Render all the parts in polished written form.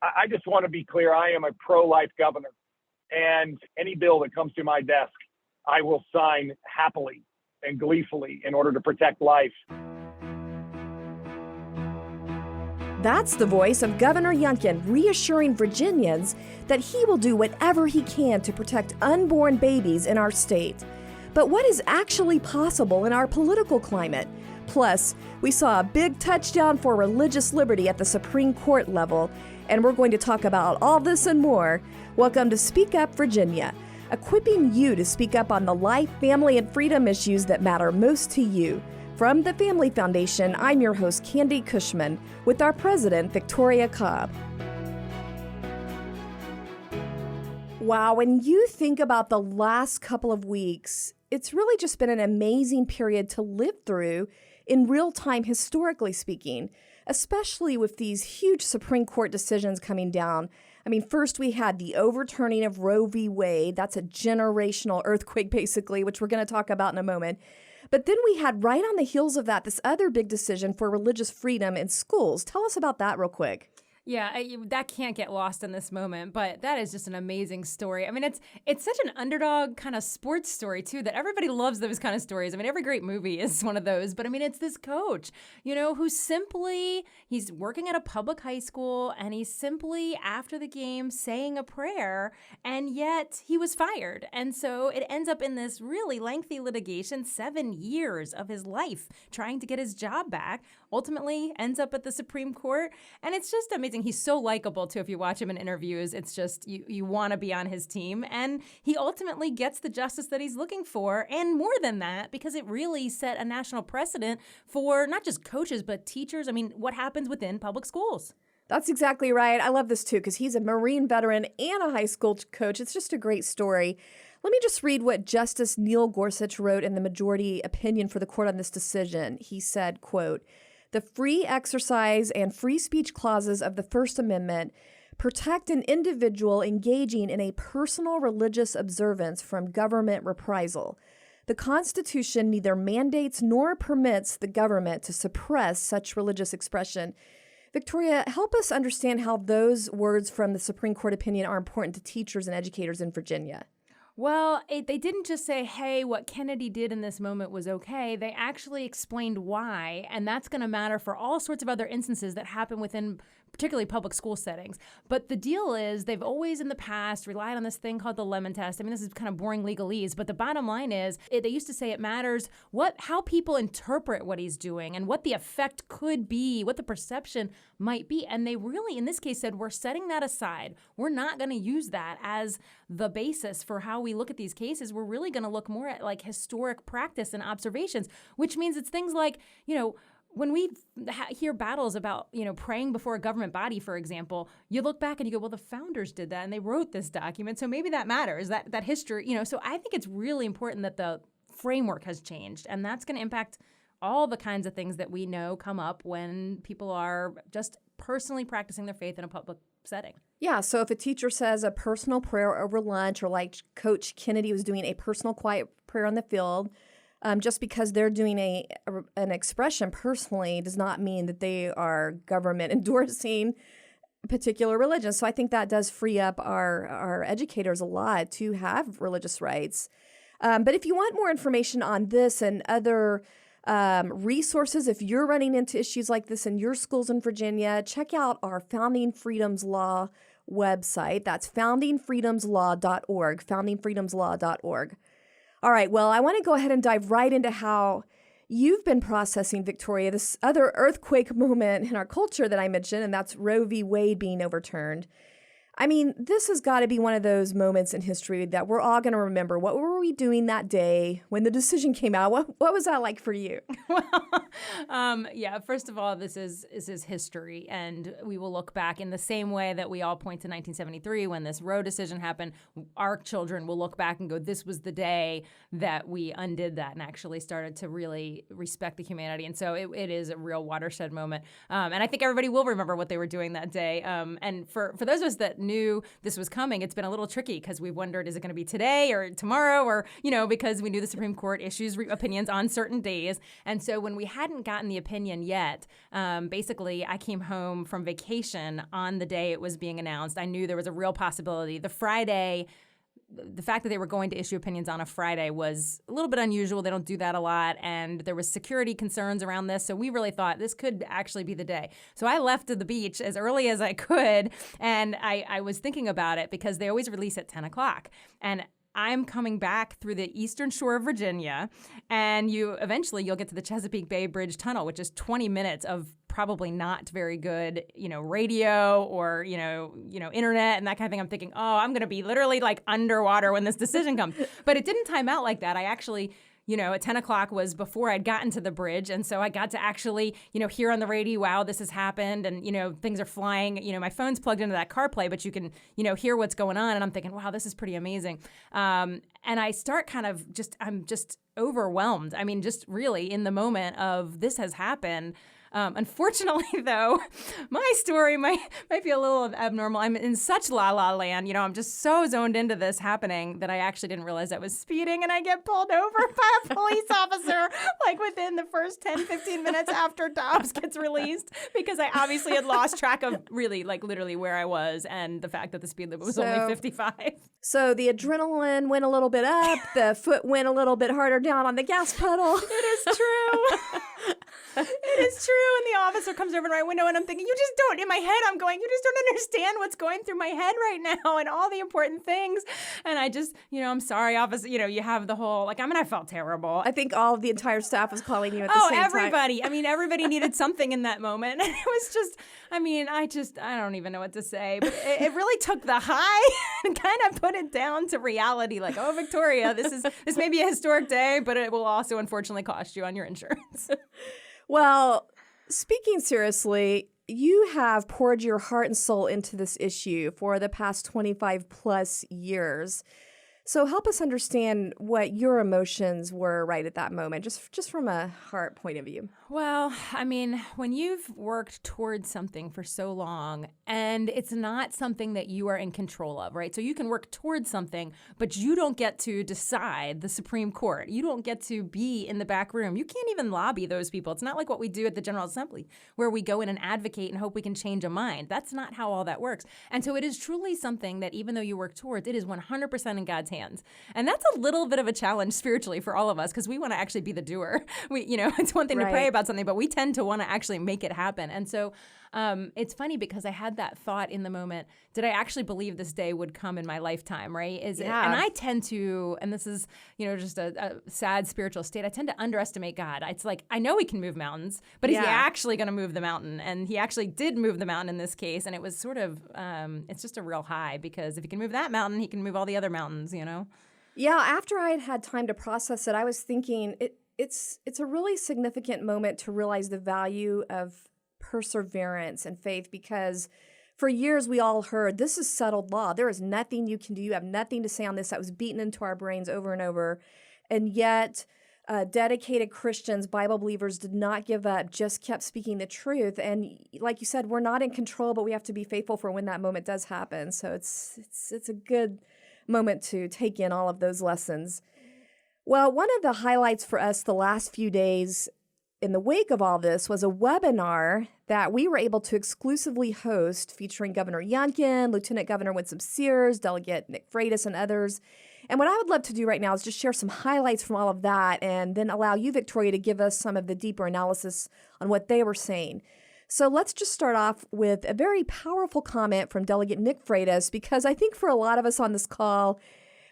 I just want to be clear. I am a pro-life governor, and any bill that comes to my desk, I will sign happily and gleefully in order to protect life. That's the voice of Governor Youngkin reassuring Virginians that he will do whatever he can to protect unborn babies in our state. But what is actually possible in our political climate? Plus, we saw a big touchdown for religious liberty at the Supreme Court level, and we're going to talk about all this and more. Welcome to Speak Up Virginia, equipping you to speak up on the life, family, and freedom issues that matter most to you. From the Family Foundation, I'm your host, Candy Cushman, with our president, Victoria Cobb. Wow, when you think about the last couple of weeks, it's really just been an amazing period to live through in real time, historically speaking, especially with these huge Supreme Court decisions coming down. I mean, first we had the overturning of Roe v. Wade. That's a generational earthquake, basically, which we're going to talk about in a moment. But then we had right on the heels of that, this other big decision for religious freedom in schools. Tell us about that real quick. Yeah, that can't get lost in this moment, but that is just an amazing story. I mean, it's such an underdog kind of sports story, too, that everybody loves those kind of stories. I mean, every great movie is one of those. But, I mean, it's this coach, who he's working at a public high school, and he's simply, after the game, saying a prayer, and yet he was fired. And so it ends up in this really lengthy litigation, 7 years of his life trying to get his job back, ultimately ends up at the Supreme Court. And it's just amazing. He's so likable, too. If you watch him in interviews, it's just you want to be on his team. And he ultimately gets the justice that he's looking for. And more than that, because it really set a national precedent for not just coaches, but teachers. I mean, what happens within public schools. That's exactly right. I love this, too, because he's a Marine veteran and a high school coach. It's just a great story. Let me just read what Justice Neil Gorsuch wrote in the majority opinion for the court on this decision. He said, quote, "The free exercise and free speech clauses of the First Amendment protect an individual engaging in a personal religious observance from government reprisal. The Constitution neither mandates nor permits the government to suppress such religious expression." Victoria, help us understand how those words from the Supreme Court opinion are important to teachers and educators in Virginia. Well, they didn't just say, hey, what Kennedy did in this moment was okay. They actually explained why, and that's going to matter for all sorts of other instances that happen within particularly public school settings. But the deal is they've always in the past relied on this thing called the Lemon Test. I mean, this is kind of boring legalese, but the bottom line is they used to say it matters how people interpret what he's doing and what the effect could be, what the perception might be. And they really, in this case, said we're setting that aside. We're not going to use that as the basis for how we look at these cases. We're really going to look more at like historic practice and observations, which means it's things like, when we hear battles about, praying before a government body, for example, you look back and you go, well, the founders did that and they wrote this document. So maybe that matters, that history, So I think it's really important that the framework has changed, and that's going to impact all the kinds of things that we know come up when people are just personally practicing their faith in a public setting. Yeah, so if a teacher says a personal prayer over lunch, or like Coach Kennedy was doing a personal quiet prayer on the field, just because they're doing an expression personally does not mean that they are government endorsing a particular religion. So I think that does free up our educators a lot to have religious rights. But if you want more information on this and other resources, if you're running into issues like this in your schools in Virginia, check out our Founding Freedoms Law website. That's foundingfreedomslaw.org, foundingfreedomslaw.org. All right, well, I want to go ahead and dive right into how you've been processing, Victoria, this other earthquake moment in our culture that I mentioned, and that's Roe v. Wade being overturned. I mean, this has got to be one of those moments in history that we're all going to remember. What were we doing that day when the decision came out? What was that like for you? Yeah, first of all, this is history, and we will look back in the same way that we all point to 1973 when this Roe decision happened. Our children will look back and go, this was the day that we undid that and actually started to really respect the humanity. And so it is a real watershed moment. And I think everybody will remember what they were doing that day. And for those of us that knew this was coming, it's been a little tricky because we've wondered, is it going to be today or tomorrow, or, because we knew the Supreme Court issues opinions on certain days. And so when we hadn't gotten the opinion yet, basically I came home from vacation on the day it was being announced. I knew there was a real possibility. The fact that they were going to issue opinions on a Friday was a little bit unusual. They don't do that a lot. And there was security concerns around this. So we really thought this could actually be the day. So I left the beach as early as I could. And I was thinking about it because they always release at 10 o'clock. And I'm coming back through the eastern shore of Virginia, and eventually you'll get to the Chesapeake Bay Bridge Tunnel, which is 20 minutes of probably not very good, radio or, internet and that kind of thing. I'm thinking, oh, I'm going to be literally like underwater when this decision comes. But it didn't time out like that. I actually, at 10 o'clock was before I'd gotten to the bridge. And so I got to actually, hear on the radio, wow, this has happened. And, things are flying. My phone's plugged into that CarPlay, but you can, hear what's going on. And I'm thinking, wow, this is pretty amazing. And I start I'm just overwhelmed. I mean, just really in the moment of this has happened. Unfortunately, though, my story might be a little abnormal. I'm in such la land. I'm just so zoned into this happening that I actually didn't realize I was speeding, and I get pulled over by a police officer like within the first 10, 15 minutes after Dobbs gets released, because I obviously had lost track of really, like, literally where I was and the fact that the speed limit was only 55. So the adrenaline went a little bit up, the foot went a little bit harder down on the gas pedal. It is true. It is true. And the officer comes over to my window, and I'm thinking, in my head, I'm going, you just don't understand what's going through my head right now and all the important things. And I just, I'm sorry, officer, you have the whole, I felt terrible. I think all of the entire staff was calling you at the same time. Oh, everybody. I mean, everybody needed something in that moment. And it was just, I don't even know what to say. But it really took the high and kind of put it down to reality. Like, oh, Victoria, this may be a historic day, but it will also unfortunately cost you on your insurance. Well, speaking seriously, you have poured your heart and soul into this issue for the past 25 plus years. So help us understand what your emotions were right at that moment, just from a heart point of view. Well, when you've worked towards something for so long and it's not something that you are in control of, right? So you can work towards something, but you don't get to decide the Supreme Court. You don't get to be in the back room. You can't even lobby those people. It's not like what we do at the General Assembly, where we go in and advocate and hope we can change a mind. That's not how all that works. And so it is truly something that even though you work towards, it is 100% in God's hands. And that's a little bit of a challenge spiritually for all of us, because we want to actually be the doer. It's one thing to pray about something, but we tend to want to actually make it happen. And so it's funny because I had that thought in the moment, did I actually believe this day would come in my lifetime, right? And I tend to, and this is, just a sad spiritual state, I tend to underestimate God. It's like, I know he can move mountains, but is he actually going to move the mountain? And he actually did move the mountain in this case. And it was sort of, it's just a real high, because if he can move that mountain, he can move all the other mountains, Yeah, after I had time to process it, I was thinking it's a really significant moment to realize the value of perseverance and faith, because for years we all heard this is settled law. There is nothing you can do. You have nothing to say on this. That was beaten into our brains over and over. And yet dedicated Christians, Bible believers, did not give up, just kept speaking the truth. And like you said, we're not in control, but we have to be faithful for when that moment does happen. So it's a good moment to take in all of those lessons. Well, one of the highlights for us the last few days in the wake of all this was a webinar that we were able to exclusively host, featuring Governor Youngkin, Lieutenant Governor Winsome Sears, Delegate Nick Freitas, and others. And what I would love to do right now is just share some highlights from all of that, and then allow you, Victoria, to give us some of the deeper analysis on what they were saying. So let's just start off with a very powerful comment from Delegate Nick Freitas, because I think for a lot of us on this call,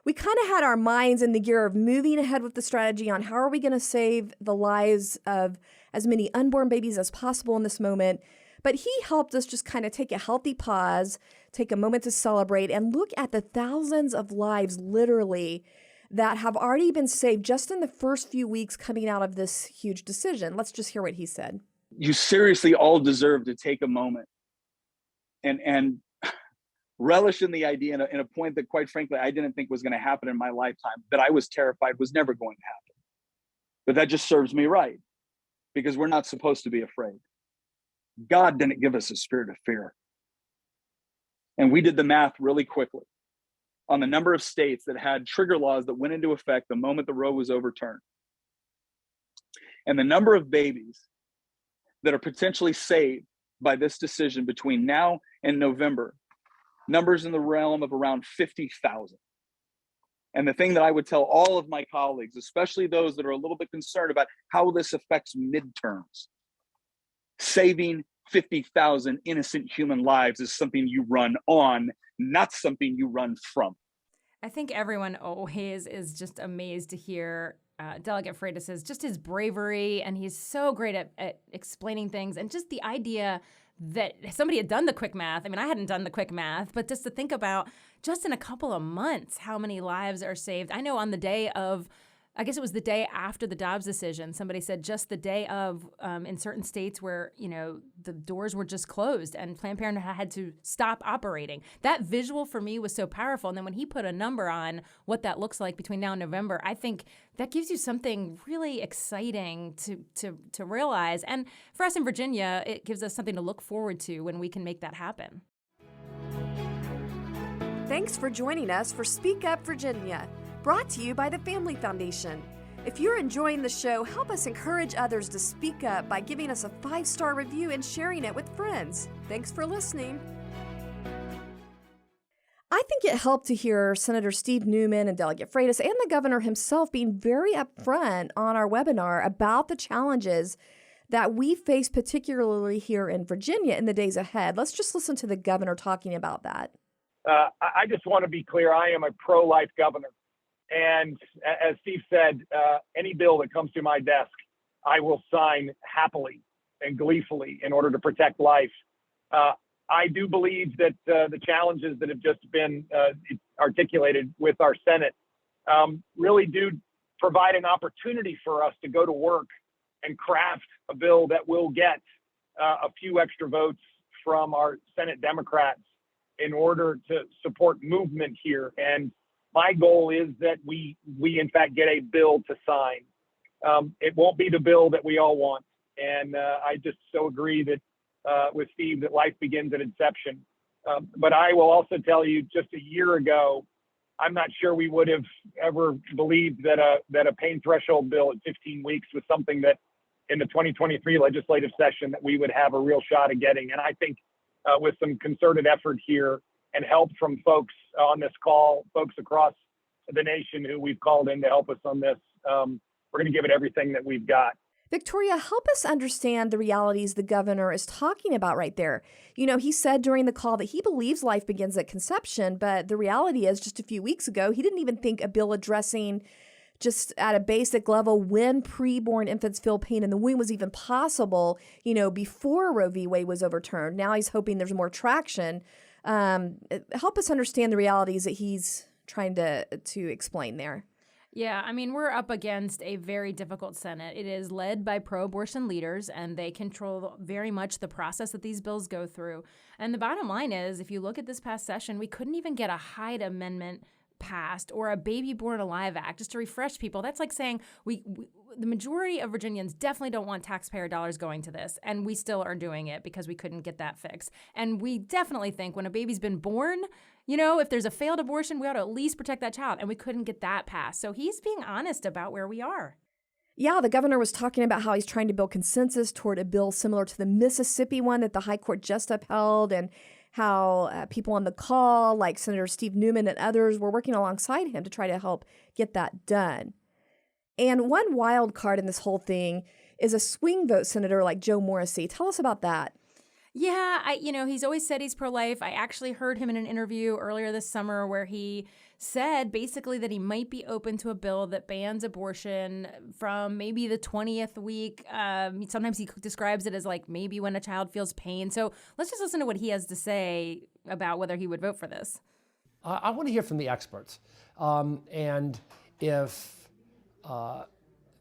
we kind of had our minds in the gear of moving ahead with the strategy on how are we going to save the lives of as many unborn babies as possible in this moment. But he helped us just kind of take a healthy pause, take a moment to celebrate, and look at the thousands of lives, literally, that have already been saved just in the first few weeks coming out of this huge decision. Let's just hear what he said. You seriously all deserve to take a moment and relish in the idea in a point that, quite frankly, I didn't think was going to happen in my lifetime, that I was terrified was never going to happen. But that just serves me right, because we're not supposed to be afraid. God didn't give us a spirit of fear. And we did the math really quickly on the number of states that had trigger laws that went into effect the moment the Roe was overturned. And the number of babies that are potentially saved by this decision between now and November, numbers in the realm of around 50,000. And the thing that I would tell all of my colleagues, especially those that are a little bit concerned about how this affects midterms, saving 50,000 innocent human lives is something you run on, not something you run from. I think everyone always is just amazed to hear Delegate Freitas' just his bravery, and he's so great at explaining things, and just the idea that somebody had done the quick math. I mean, I hadn't done the quick math, but just to think about just in a couple of months how many lives are saved. I know on the day of, I guess it was the day after the Dobbs decision, somebody said just the day of, in certain states where, you know, the doors were just closed and Planned Parenthood had to stop operating. That visual for me was so powerful. And then when he put a number on what that looks like between now and November, I think that gives you something really exciting to realize. And for us in Virginia, it gives us something to look forward to when we can make that happen. Thanks for joining us for Speak Up Virginia, brought to you by the Family Foundation. If you're enjoying the show, help us encourage others to speak up by giving us a 5-star review and sharing it with friends. Thanks for listening. I think it helped to hear Senator Steve Newman and Delegate Freitas and the governor himself being very upfront on our webinar about the challenges that we face, particularly here in Virginia, in the days ahead. Let's just listen to the governor talking about that. I just want to be clear. I am a pro-life governor. And as Steve said, any bill that comes to my desk, I will sign happily and gleefully in order to protect life. I do believe that the challenges that have just been articulated with our Senate really do provide an opportunity for us to go to work and craft a bill that will get a few extra votes from our Senate Democrats in order to support movement here. And my goal is that we in fact get a bill to sign. It won't be the bill that we all want. And I just so agree that with Steve that life begins at inception. But I will also tell you, just a year ago, I'm not sure we would have ever believed that a pain threshold bill at 15 weeks was something that in the 2023 legislative session that we would have a real shot at getting. And I think with some concerted effort here and help from folks on this call, folks across the nation who we've called in to help us on this, we're going to give it everything that we've got. Victoria, help us understand the realities the governor is talking about right there. You know, he said during the call that he believes life begins at conception, but the reality is just a few weeks ago, he didn't even think a bill addressing just at a basic level when preborn infants feel pain in the womb was even possible, you know, before Roe v. Wade was overturned. Now he's hoping there's more traction. Help us understand the realities that he's trying to explain there. Yeah, I mean, we're up against a very difficult Senate. It is led by pro-abortion leaders, and they control very much the process that these bills go through. And the bottom line is, if you look at this past session, we couldn't even get a Hyde Amendment passed or a Baby Born Alive Act. Just to refresh people, that's like saying the majority of Virginians definitely don't want taxpayer dollars going to this, and we still are doing it because we couldn't get that fixed. And we definitely think when a baby's been born, you know, if there's a failed abortion, we ought to at least protect that child, and we couldn't get that passed. So he's being honest about where we are. Yeah, the governor was talking about how he's trying to build consensus toward a bill similar to the Mississippi one that the High Court just upheld, and how people on the call, like Senator Steve Newman and others, were working alongside him to try to help get that done. And one wild card in this whole thing is a swing vote senator like Joe Morrissey. Tell us about that. Yeah, he's always said he's pro-life. I actually heard him in an interview earlier this summer where he said basically that he might be open to a bill that bans abortion from maybe the 20th week. Sometimes he describes it as like maybe when a child feels pain. So let's just listen to what he has to say about whether he would vote for this. I want to hear from the experts. And if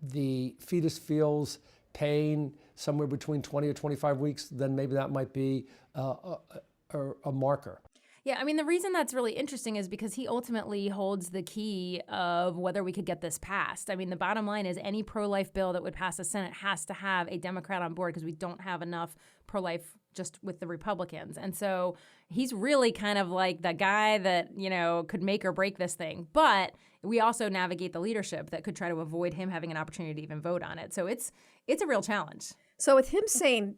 the fetus feels pain somewhere between 20 or 25 weeks, then maybe that might be a marker. Yeah, I mean, the reason that's really interesting is because he ultimately holds the key of whether we could get this passed. I mean, the bottom line is any pro-life bill that would pass the Senate has to have a Democrat on board because we don't have enough pro-life just with the Republicans. And so he's really kind of like the guy that, could make or break this thing. But we also navigate the leadership that could try to avoid him having an opportunity to even vote on it. So it's a real challenge. So with him saying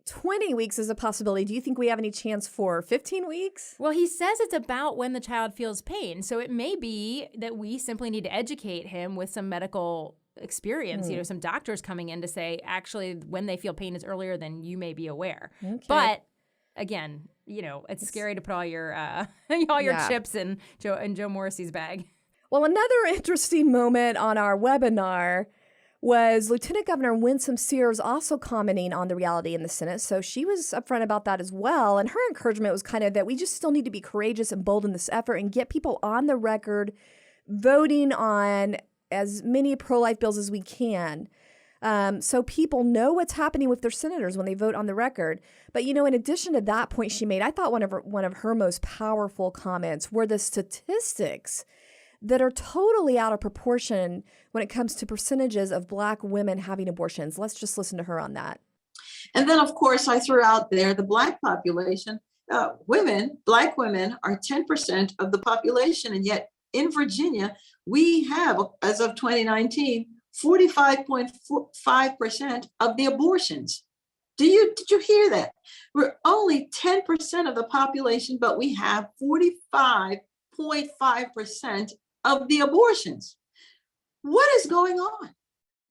20 weeks is a possibility, do you think we have any chance for 15 weeks? Well, he says it's about when the child feels pain. So it may be that we simply need to educate him with some medical experience, some doctors coming in to say, actually, when they feel pain is earlier than you may be aware. Okay. But again, it's scary to put all your chips in Joe Morrissey's bag. Well, another interesting moment on our webinar was Lieutenant Governor Winsome Sears also commenting on the reality in the Senate. So she was upfront about that as well. And her encouragement was kind of that we just still need to be courageous and bold in this effort and get people on the record voting on as many pro-life bills as we can. So people know what's happening with their senators when they vote on the record. But, in addition to that point she made, I thought one of her most powerful comments were the statistics that are totally out of proportion when it comes to percentages of Black women having abortions. Let's just listen to her on that. And then, of course, I threw out there the Black population. Black women are 10% of the population. And yet in Virginia, we have, as of 2019, 45.5% of the abortions. Did you hear that? We're only 10% of the population, but we have 45.5% of the abortions. What is going on?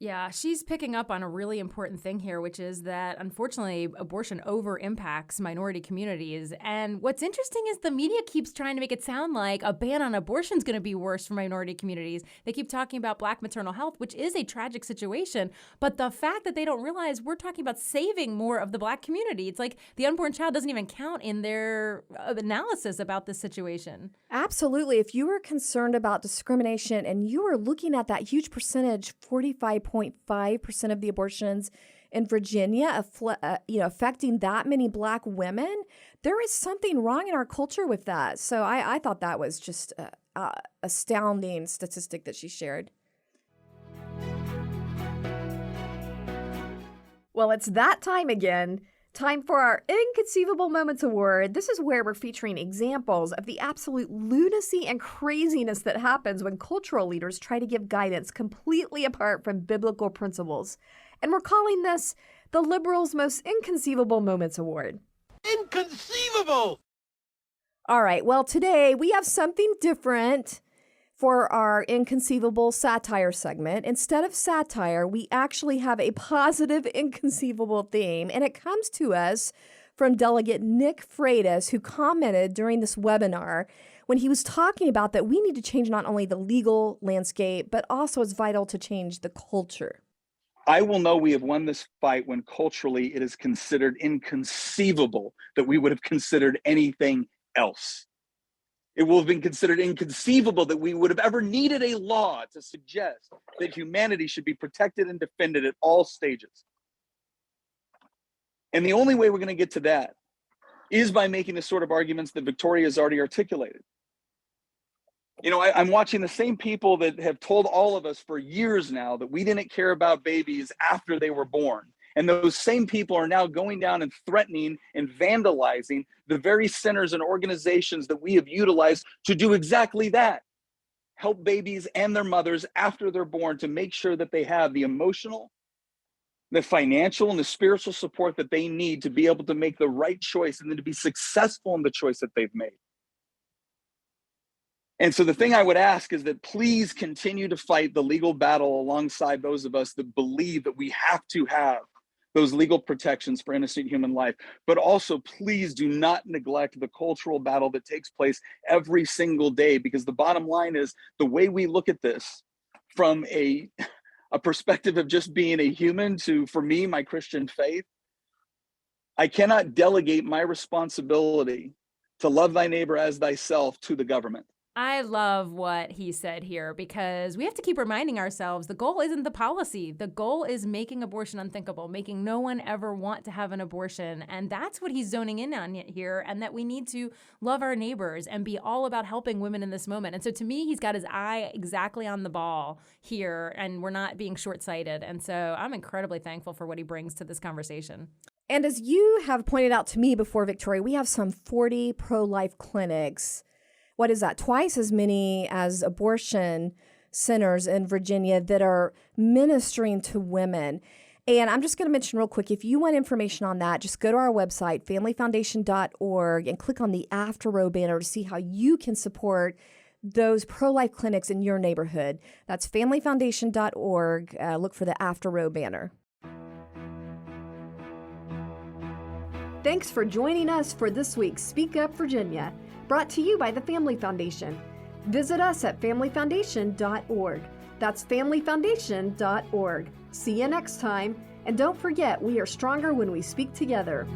Yeah, she's picking up on a really important thing here, which is that, unfortunately, abortion over-impacts minority communities. And what's interesting is the media keeps trying to make it sound like a ban on abortion is going to be worse for minority communities. They keep talking about Black maternal health, which is a tragic situation. But the fact that they don't realize we're talking about saving more of the Black community. It's like the unborn child doesn't even count in their analysis about this situation. Absolutely. If you were concerned about discrimination and you were looking at that huge percentage, 45.5% of the abortions in Virginia, affecting that many Black women, there is something wrong in our culture with that. So I thought that was just an astounding statistic that she shared. Well, it's that time again. Time for our Inconceivable Moments Award. This is where we're featuring examples of the absolute lunacy and craziness that happens when cultural leaders try to give guidance completely apart from biblical principles. And we're calling this the Liberals' Most Inconceivable Moments Award. Inconceivable! All right, well, today we have something different for our Inconceivable Satire segment. Instead of satire, we actually have a positive inconceivable theme, and it comes to us from Delegate Nick Freitas, who commented during this webinar when he was talking about that we need to change not only the legal landscape, but also it's vital to change the culture. I will know we have won this fight when culturally it is considered inconceivable that we would have considered anything else. It will have been considered inconceivable that we would have ever needed a law to suggest that humanity should be protected and defended at all stages. And the only way we're going to get to that is by making the sort of arguments that Victoria has already articulated. I'm watching the same people that have told all of us for years now that we didn't care about babies after they were born. And those same people are now going down and threatening and vandalizing the very centers and organizations that we have utilized to do exactly that. Help babies and their mothers after they're born to make sure that they have the emotional, the financial, and the spiritual support that they need to be able to make the right choice and then to be successful in the choice that they've made. And so the thing I would ask is that please continue to fight the legal battle alongside those of us that believe that we have to have those legal protections for innocent human life. But also, please do not neglect the cultural battle that takes place every single day, because the bottom line is the way we look at this from a perspective of just being a human to, for me, my Christian faith, I cannot delegate my responsibility to love thy neighbor as thyself to the government. I love what he said here, because we have to keep reminding ourselves the goal isn't the policy. The goal is making abortion unthinkable, making no one ever want to have an abortion. And that's what he's zoning in on here, and that we need to love our neighbors and be all about helping women in this moment. And so to me, he's got his eye exactly on the ball here, and we're not being short-sighted. And so I'm incredibly thankful for what he brings to this conversation. And as you have pointed out to me before, Victoria, we have some 40 pro-life clinics. What is that? Twice as many as abortion centers in Virginia that are ministering to women. And I'm just going to mention real quick, if you want information on that, just go to our website, familyfoundation.org, and click on the After Row banner to see how you can support those pro-life clinics in your neighborhood. That's familyfoundation.org. Look for the After Row banner. Thanks for joining us for this week's Speak Up Virginia, brought to you by the Family Foundation. Visit us at familyfoundation.org. That's familyfoundation.org. See you next time, and don't forget, we are stronger when we speak together.